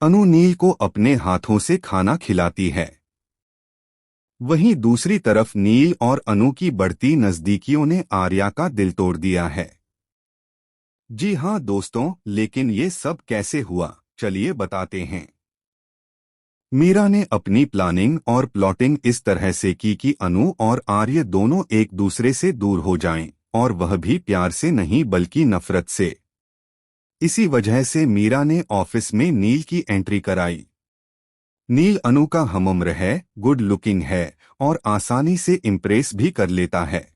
अनु नील को अपने हाथों से खाना खिलाती है। वहीं दूसरी तरफ नील और अनु की बढ़ती नजदीकियों ने आर्या का दिल तोड़ दिया है। जी हाँ दोस्तों, लेकिन ये सब कैसे हुआ, चलिए बताते हैं। मीरा ने अपनी प्लानिंग और प्लॉटिंग इस तरह से की कि अनु और आर्य दोनों एक दूसरे से दूर हो जाएं, और वह भी प्यार से नहीं बल्कि नफरत से। इसी वजह से मीरा ने ऑफिस में नील की एंट्री कराई। नील अनु का हमउम्र है, गुड लुकिंग है और आसानी से इम्प्रेस भी कर लेता है।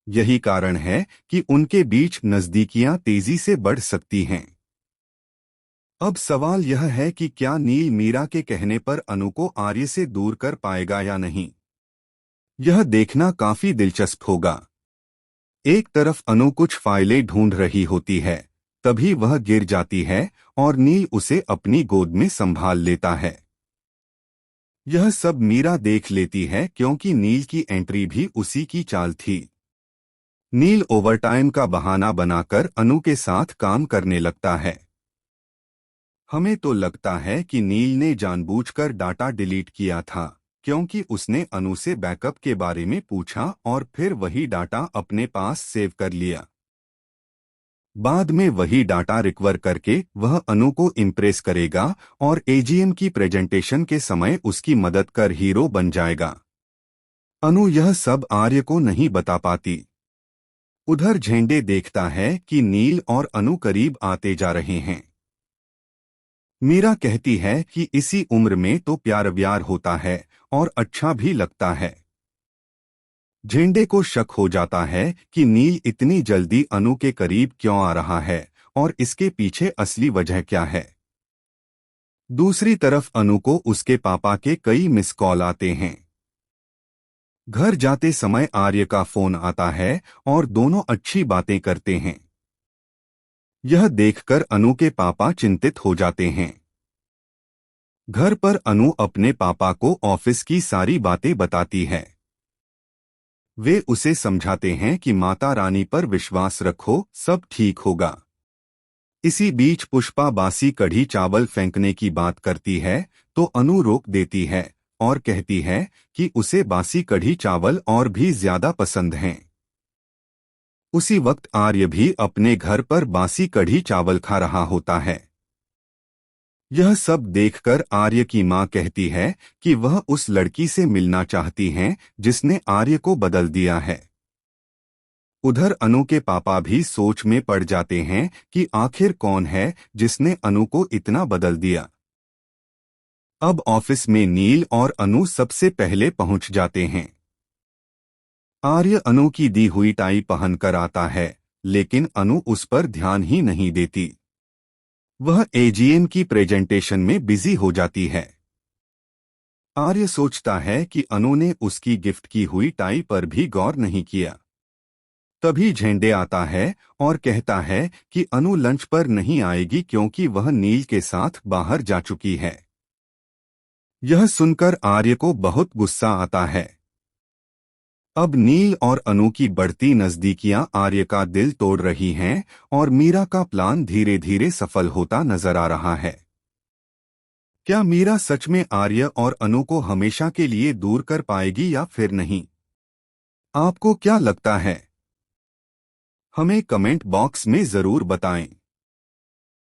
यही कारण है कि उनके बीच नजदीकियां तेजी से बढ़ सकती हैं। अब सवाल यह है कि क्या नील मीरा के कहने पर अनु को आर्य से दूर कर पाएगा या नहीं। यह देखना काफी दिलचस्प होगा। एक तरफ अनु कुछ फाइलें ढूंढ रही होती है, तभी वह गिर जाती है और नील उसे अपनी गोद में संभाल लेता है। यह सब मीरा देख लेती है क्योंकि नील की एंट्री भी उसी की चाल थी। नील ओवरटाइम का बहाना बनाकर अनु के साथ काम करने लगता है। हमें तो लगता है कि नील ने जानबूझकर डाटा डिलीट किया था, क्योंकि उसने अनु से बैकअप के बारे में पूछा और फिर वही डाटा अपने पास सेव कर लिया। बाद में वही डाटा रिकवर करके वह अनु को इम्प्रेस करेगा और एजीएम की प्रेजेंटेशन के समय उसकी मदद कर हीरो बन जाएगा। अनु यह सब आर्य को नहीं बता पाती। उधर झेंडे देखता है कि नील और अनु करीब आते जा रहे हैं। मीरा कहती है कि इसी उम्र में तो प्यार व्यार होता है और अच्छा भी लगता है। झेंडे को शक हो जाता है कि नील इतनी जल्दी अनु के करीब क्यों आ रहा है और इसके पीछे असली वजह क्या है। दूसरी तरफ अनु को उसके पापा के कई मिस कॉल आते हैं। घर जाते समय आर्य का फोन आता है और दोनों अच्छी बातें करते हैं। यह देखकर अनु के पापा चिंतित हो जाते हैं। घर पर अनु अपने पापा को ऑफिस की सारी बातें बताती है। वे उसे समझाते हैं कि माता रानी पर विश्वास रखो, सब ठीक होगा। इसी बीच पुष्पा बासी कढ़ी चावल फेंकने की बात करती है, तो अनु रोक देती है और कहती है कि उसे बासी कढ़ी चावल और भी ज्यादा पसंद हैं। उसी वक्त आर्य भी अपने घर पर बासी कढ़ी चावल खा रहा होता है। यह सब देखकर आर्य की मां कहती है कि वह उस लड़की से मिलना चाहती हैं जिसने आर्य को बदल दिया है। उधर अनु के पापा भी सोच में पड़ जाते हैं कि आखिर कौन है जिसने अनु को इतना बदल दिया। अब ऑफिस में नील और अनु सबसे पहले पहुंच जाते हैं। आर्य अनु की दी हुई टाई पहनकर आता है, लेकिन अनु उस पर ध्यान ही नहीं देती। वह एजीएम की प्रेजेंटेशन में बिजी हो जाती है। आर्य सोचता है कि अनु ने उसकी गिफ्ट की हुई टाई पर भी गौर नहीं किया। तभी झेंडे आता है और कहता है कि अनु लंच पर नहीं आएगी क्योंकि वह नील के साथ बाहर जा चुकी है। यह सुनकर आर्य को बहुत गुस्सा आता है। अब नील और अनु की बढ़ती नजदीकियां आर्य का दिल तोड़ रही हैं और मीरा का प्लान धीरे धीरे सफल होता नजर आ रहा है। क्या मीरा सच में आर्य और अनु को हमेशा के लिए दूर कर पाएगी या फिर नहीं? आपको क्या लगता है? हमें कमेंट बॉक्स में जरूर बताएं।